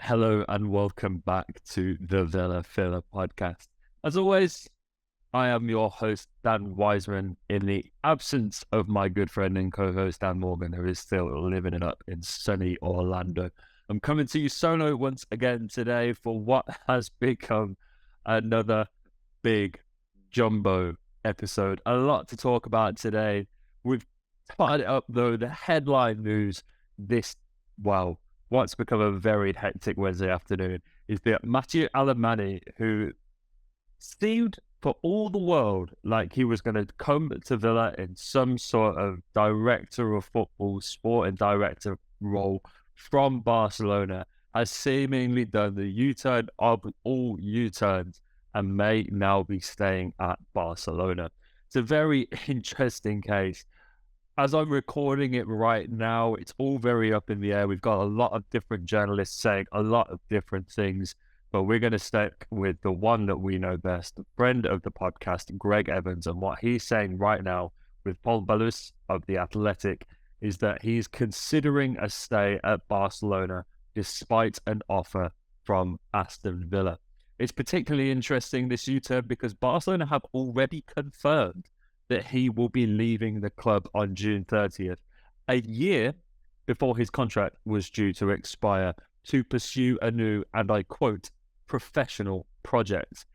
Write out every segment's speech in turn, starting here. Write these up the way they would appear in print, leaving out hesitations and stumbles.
Hello and welcome back to the Villa Filler podcast. As always, I am your host, Dan Wiseman, in the absence of my good friend and co-host, Dan Morgan, who is still living it up in sunny Orlando. I'm coming to you solo once again today for what has become another big jumbo episode. A lot to talk about today. We've tied it up, though, the headline news what's become a very hectic Wednesday afternoon is that Mateu Alemany, who seemed for all the world like he was going to come to Villa in some sort of director of football, sport and director role from Barcelona, has seemingly done the U-turn of all U-turns and may now be staying at Barcelona. It's a very interesting case. As I'm recording it right now, it's all very up in the air. We've got a lot of different journalists saying a lot of different things, but we're going to stick with the one that we know best, the friend of the podcast, Greg Evans, and what he's saying right now with Paul Balus of The Athletic is that he's considering a stay at Barcelona despite an offer from Aston Villa. It's particularly interesting, this U-turn, because Barcelona have already confirmed that he will be leaving the club on June 30th, a year before his contract was due to expire, to pursue a new, and I quote, professional project.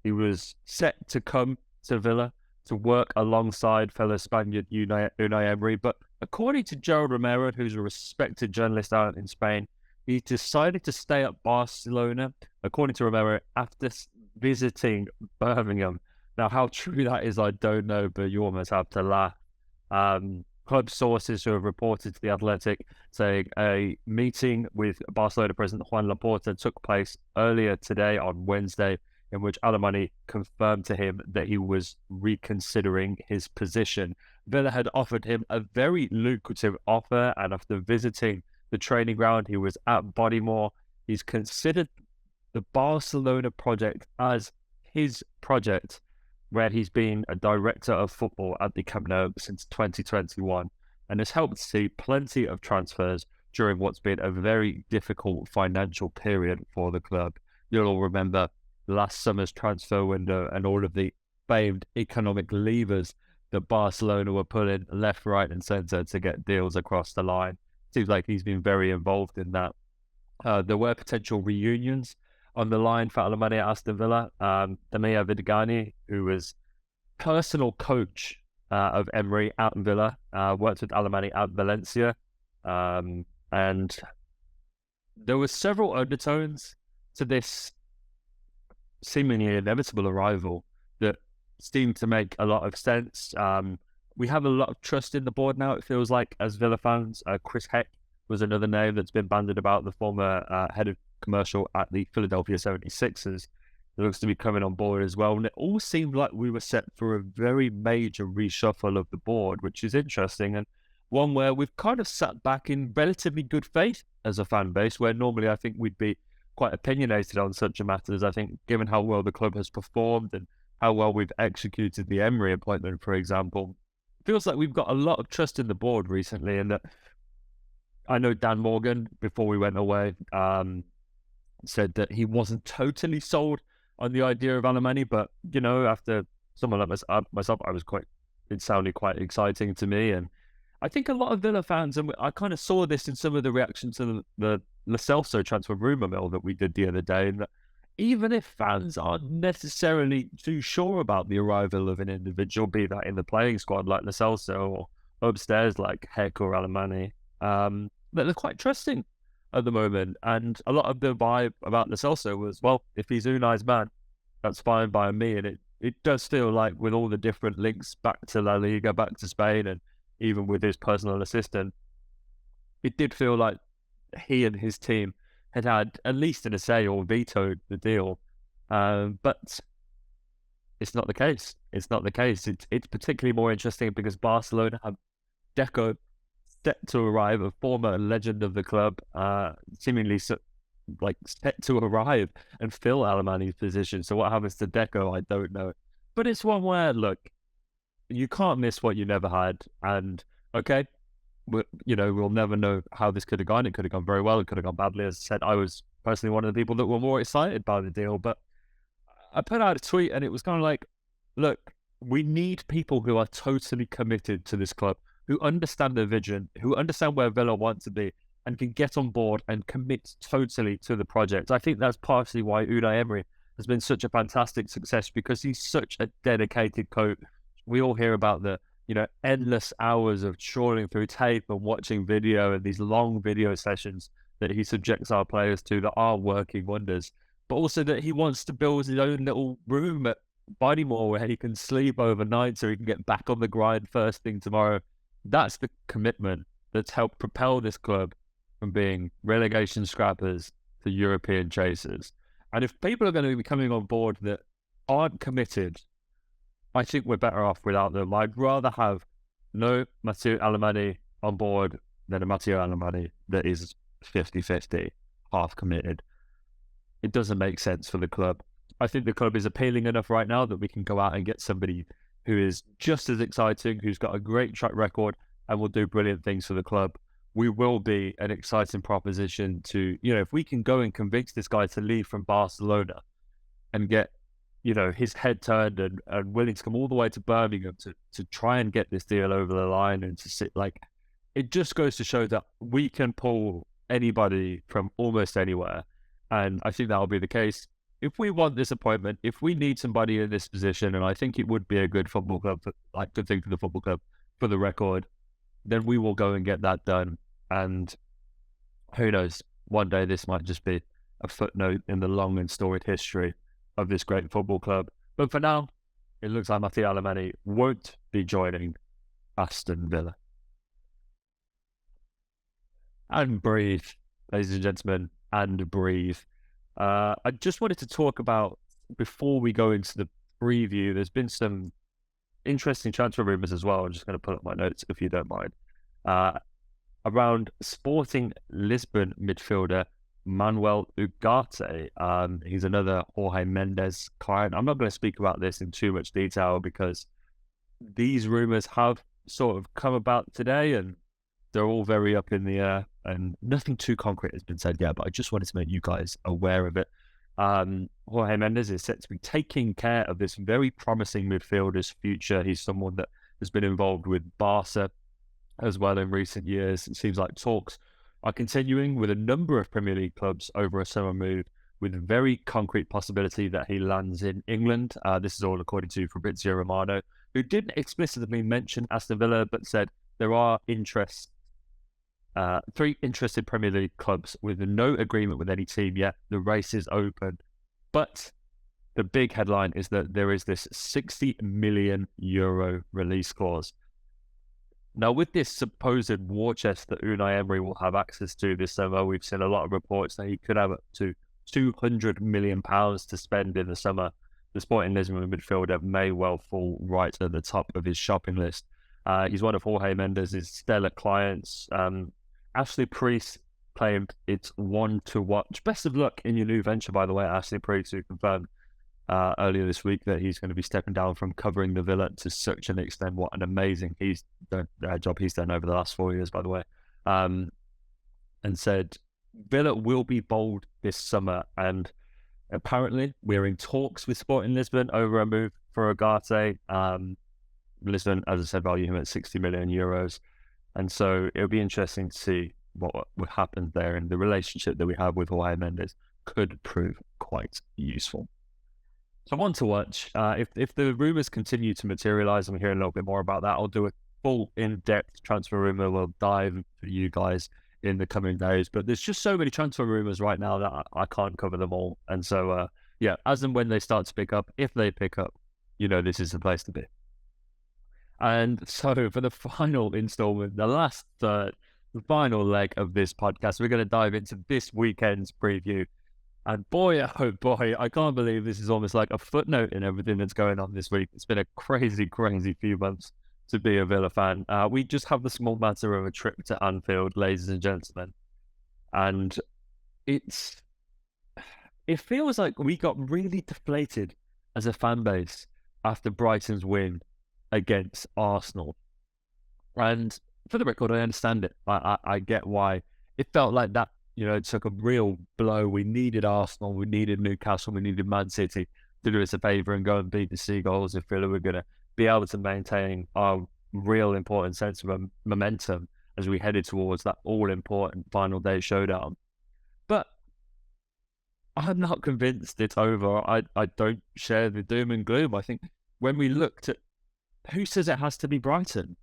He was set to come to Villa to work alongside fellow Spaniard Unai Emery, but according to Gerald Romero, who's a respected journalist out in Spain, he decided to stay at Barcelona, according to Romero, after visiting Birmingham. Now, how true that is, I don't know, but you almost have to laugh. Club sources who have reported to The Athletic saying a meeting with Barcelona President Juan Laporta took place earlier today on Wednesday, in which Alemany confirmed to him that he was reconsidering his position. Villa had offered him a very lucrative offer, and after visiting the training ground, he was at Bodymore. He's considered the Barcelona project as his project, where he's been a director of football at the Camp Nou since 2021 and has helped see plenty of transfers during what's been a very difficult financial period for the club. You'll all remember last summer's transfer window and all of the famed economic levers that Barcelona were pulling left, right and centre to get deals across the line. Seems like he's been very involved in that. There were potential reunions on the line for Alemany at Aston Villa. Damir Vidigani, who was personal coach of Emery out in Villa, worked with Alemany at Valencia. And there were several undertones to this seemingly inevitable arrival that seemed to make a lot of sense. We have a lot of trust in the board now, it feels like, as Villa fans. Chris Heck was another name that's been bandied about, the former head of commercial at the Philadelphia 76ers. It looks to be coming on board as well. And it all seemed like we were set for a very major reshuffle of the board, which is interesting. And one where we've kind of sat back in relatively good faith as a fan base, where normally I think we'd be quite opinionated on such a matters. I think given how well the club has performed and how well we've executed the Emery appointment, for example, it feels like we've got a lot of trust in the board recently. And that I know Dan Morgan, before we went away, said that he wasn't totally sold on the idea of Alemany, but after someone like myself, it sounded quite exciting to me. And I think a lot of Villa fans, and I kind of saw this in some of the reactions to the Lo Celso transfer rumour mill that we did the other day, and that even if fans aren't necessarily too sure about the arrival of an individual, be that in the playing squad like Lo Celso or upstairs like Heck or Alemany, they're quite trusting at the moment. And a lot of the vibe about Lo Celso was, well, if he's Unai's man, that's fine by me. And it does feel like, with all the different links back to La Liga, back to Spain, and even with his personal assistant, it did feel like he and his team had at least an say or vetoed the deal. But it's not the case. It's not the case. It's particularly more interesting because Barcelona have Deco set to arrive, a former legend of the club, seemingly set to arrive and fill Alemany's position. So what happens to Deco, I don't know. But it's one where, look, you can't miss what you never had. And, we'll never know how this could have gone. It could have gone very well. It could have gone badly. As I said, I was personally one of the people that were more excited by the deal. But I put out a tweet and it was kind of like, look, we need people who are totally committed to this club, who understand the vision, who understand where Villa want to be, and can get on board and commit totally to the project. I think that's partially why Unai Emery has been such a fantastic success, because he's such a dedicated coach. We all hear about the, endless hours of trawling through tape and watching video and these long video sessions that he subjects our players to that are working wonders, but also that he wants to build his own little room at Bodymore where he can sleep overnight so he can get back on the grind first thing tomorrow. That's the commitment that's helped propel this club from being relegation scrappers to European chasers. And if people are going to be coming on board that aren't committed, I think we're better off without them. I'd rather have no Mateu Alemany on board than a Mateu Alemany that is 50-50, half committed. It doesn't make sense for the club. I think the club is appealing enough right now that we can go out and get somebody who is just as exciting, who's got a great track record and will do brilliant things for the club. We will be an exciting proposition to, if we can go and convince this guy to leave from Barcelona and get, his head turned and willing to come all the way to Birmingham to try and get this deal over the line and to sit, it just goes to show that we can pull anybody from almost anywhere. And I think that'll be the case. If we want this appointment, if we need somebody in this position, and I think it would be a good football club, good thing for the football club, for the record, then we will go and get that done. And who knows, one day this might just be a footnote in the long and storied history of this great football club. But for now, it looks like Mateu Alemany won't be joining Aston Villa. And breathe, ladies and gentlemen, and breathe. I just wanted to talk about, before we go into the preview, there's been some interesting transfer rumours as well. I'm just going to pull up my notes if you don't mind. Around Sporting Lisbon midfielder Manuel Ugarte. He's another Jorge Mendes client. I'm not going to speak about this in too much detail because these rumours have sort of come about today and they're all very up in the air and nothing too concrete has been said yet, but I just wanted to make you guys aware of it. Jorge Mendes is set to be taking care of this very promising midfielder's future. He's someone that has been involved with Barca as well in recent years. It seems like talks are continuing with a number of Premier League clubs over a summer move, with a very concrete possibility that he lands in England. This is all according to Fabrizio Romano, who didn't explicitly mention Aston Villa, but said there are three interested Premier League clubs with no agreement with any team yet. The race is open. But the big headline is that there is this €60 million release clause. Now, with this supposed war chest that Unai Emery will have access to this summer, we've seen a lot of reports that he could have up to £200 million to spend in the summer. The Sporting Lisbon midfielder may well fall right at the top of his shopping list. He's one of Jorge Mendes' stellar clients. Ashley Priest claimed it's one to watch. Best of luck in your new venture, by the way, Ashley Priest, who confirmed earlier this week that he's going to be stepping down from covering the Villa to such an extent. What an amazing job he's done over the last 4 years, by the way. And said Villa will be bold this summer, and apparently we're in talks with Sporting Lisbon over a move for Ugarte. Lisbon, as I said, value him at €60 million. And so it'll be interesting to see what happens there, and the relationship that we have with Jorge Mendes could prove quite useful. So one to watch. If the rumours continue to materialise, I'm hearing a little bit more about that. I'll do a full in-depth transfer rumour. We'll dive for you guys in the coming days. But there's just so many transfer rumours right now that I can't cover them all. And so, as and when they start to pick up, if they pick up, this is the place to be. And so for the final installment, the final leg of this podcast, we're going to dive into this weekend's preview. And boy, oh boy, I can't believe this is almost like a footnote in everything that's going on this week. It's been a crazy, crazy few months to be a Villa fan. We just have the small matter of a trip to Anfield, ladies and gentlemen. And it feels like we got really deflated as a fan base after Brighton's win against Arsenal. And for the record, I understand it. I get why. It felt like that took a real blow. We needed Arsenal, we needed Newcastle, we needed Man City to do us a favour and go and beat the Seagulls if Villa were going to be able to maintain our real important sense of momentum as we headed towards that all-important final day showdown. But I'm not convinced it's over. I don't share the doom and gloom. I think when we looked at who says it has to be Brighton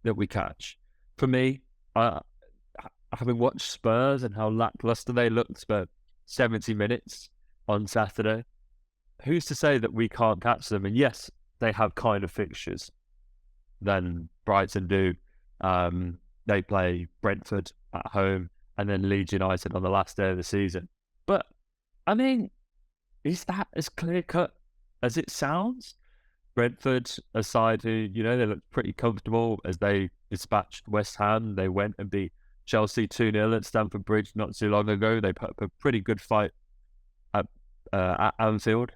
that we catch, for me, having watched Spurs and how lackluster they looked for 70 minutes on Saturday, who's to say that we can't catch them? And yes, they have kinder fixtures than Brighton do. They play Brentford at home and then Leeds United on the last day of the season. But, I mean, is that as clear-cut as it sounds? Brentford, a side who, they looked pretty comfortable as they dispatched West Ham. They went and beat Chelsea 2-0 at Stamford Bridge not too long ago. They put up a pretty good fight at Anfield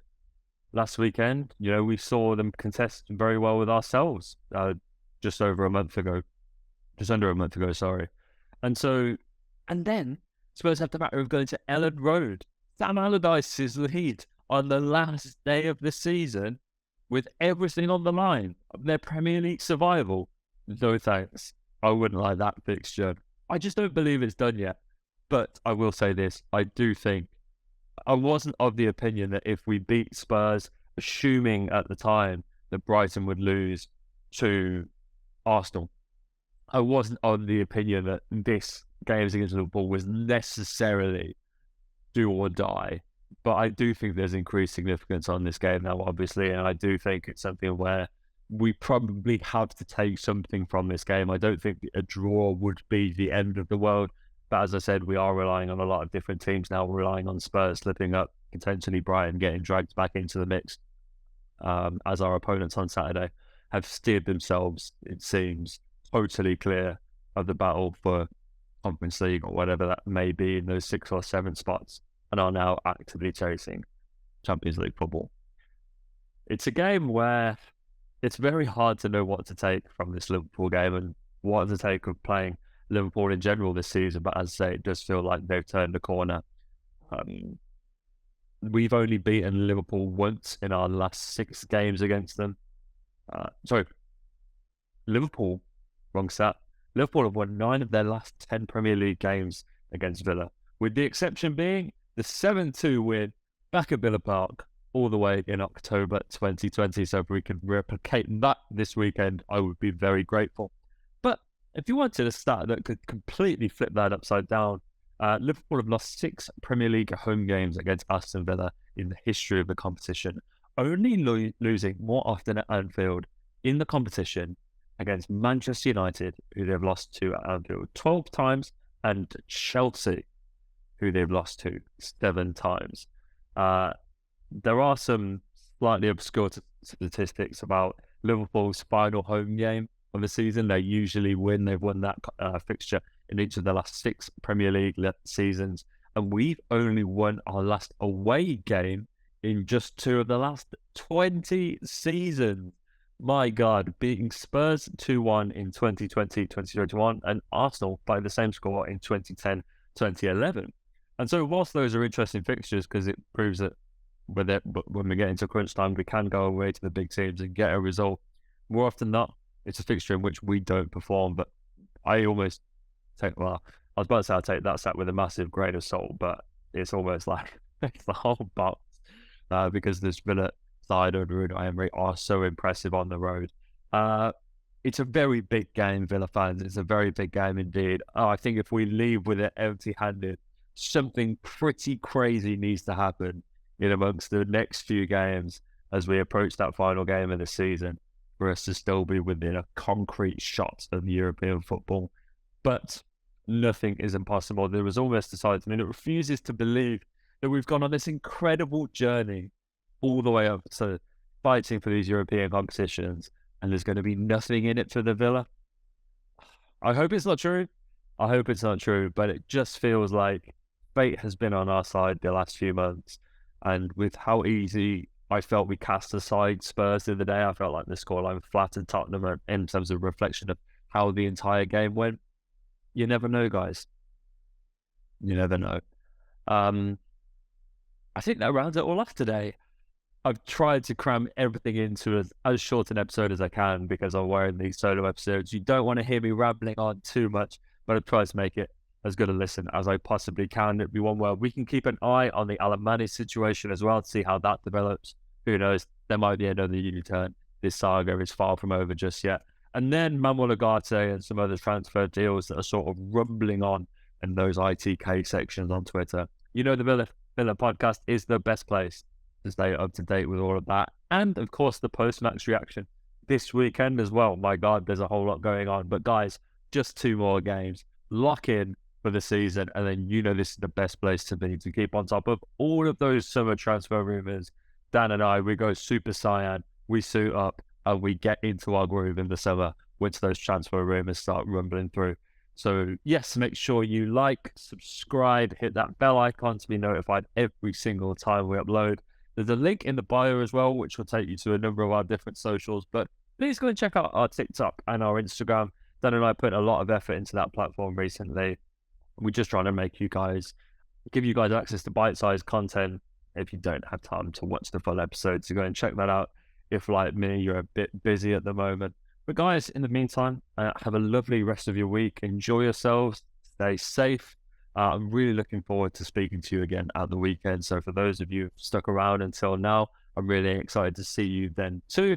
last weekend. We saw them contest very well with ourselves just under a month ago, sorry. And then Spurs have the matter of going to Elland Road. Sam Allardyce's lead on the last day of the season with everything on the line. Their Premier League survival. No thanks. I wouldn't like that fixture. I just don't believe it's done yet. But I will say this. I do think I wasn't of the opinion that if we beat Spurs, assuming at the time that Brighton would lose to Arsenal, I wasn't of the opinion that this games against Liverpool was necessarily do or die. But I do think there's increased significance on this game now, obviously, and I do think it's something where we probably have to take something from this game. I don't think a draw would be the end of the world, but as I said, we are relying on a lot of different teams now. We're relying on Spurs slipping up, potentially Brighton getting dragged back into the mix, as our opponents on Saturday have steered themselves, it seems, totally clear of the battle for Conference League or whatever that may be in those 6 or 7 spots, and are now actively chasing Champions League football. It's a game where it's very hard to know what to take from this Liverpool game and what to take of playing Liverpool in general this season, but as I say, it does feel like they've turned the corner. We've only beaten Liverpool once in our last 6 games against them. Liverpool, wrong stat. Liverpool have won 9 of their last 10 Premier League games against Villa, with the exception being the 7-2 win back at Villa Park all the way in October 2020. So if we could replicate that this weekend, I would be very grateful. But if you wanted a stat that could completely flip that upside down, Liverpool have lost 6 Premier League home games against Aston Villa in the history of the competition, only losing more often at Anfield in the competition against Manchester United, who they've lost to at Anfield 12 times, and Chelsea, who they've lost to 7 times. There are some slightly obscure statistics about Liverpool's final home game of the season. They usually win. They've won that fixture in each of the last 6 Premier League seasons. And we've only won our last away game in just 2 of the last 20 seasons. My God, beating Spurs 2-1 in 2020, 2021, and Arsenal by the same score in 2010, 2011. And so whilst those are interesting fixtures, because it proves that when we get into crunch time, we can go away to the big teams and get a result. More often than not, it's a fixture in which we don't perform. But I almost take, I was about to say I'll take that stat with a massive grain of salt, but it's almost like it's the whole box because this Villa side under Unai Emery are so impressive on the road. It's a very big game, Villa fans. It's a very big game indeed. I think if we leave with it empty-handed, something pretty crazy needs to happen in amongst the next few games as we approach that final game of the season for us to still be within a concrete shot of European football. But nothing is impossible. There was almost a side to me that refuses to believe that we've gone on this incredible journey all the way up to fighting for these European competitions and there's going to be nothing in it for the Villa. I hope it's not true. But it just feels like fate has been on our side the last few months. And with how easy I felt we cast aside Spurs the other day, I felt like the scoreline flattered Tottenham in terms of reflection of how the entire game went. You never know, guys. You never know. I think that rounds it all off today. I've tried to cram everything into as short an episode as I can because I'm wearing these solo episodes. You don't want to hear me rambling on too much, but I've tried to make it as good a listen as I possibly can. It'd be one where we can keep an eye on the Alemany situation as well to see how that develops. Who knows? There might be another U-turn. This saga is far from over just yet. And then Manuel Ugarte and some other transfer deals that are sort of rumbling on in those ITK sections on Twitter. You know, the Villa podcast is the best place to stay up to date with all of that. And of course, the post-match reaction this weekend as well. My God, there's a whole lot going on. But guys, just 2 more games. Lock in for the season. And then you know this is the best place to be to keep on top of all of those summer transfer rumours. Dan and I, we go super Cyan. We suit up and we get into our groove in the summer once those transfer rumours start rumbling through. So yes, make sure you like, subscribe, hit that bell icon to be notified every single time we upload. There's a link in the bio as well, which will take you to a number of our different socials. But please go and check out our TikTok and our Instagram. Dan and I put a lot of effort into that platform recently. We're just trying to give you guys access to bite-sized content if you don't have time to watch the full episode. So go and check that out if, like me, you're a bit busy at the moment. But guys, in the meantime, have a lovely rest of your week. Enjoy yourselves. Stay safe. I'm really looking forward to speaking to you again at the weekend. So for those of you who've stuck around until now, I'm really excited to see you then too.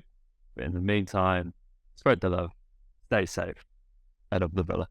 But in the meantime, spread the love, stay safe, and up the Villa.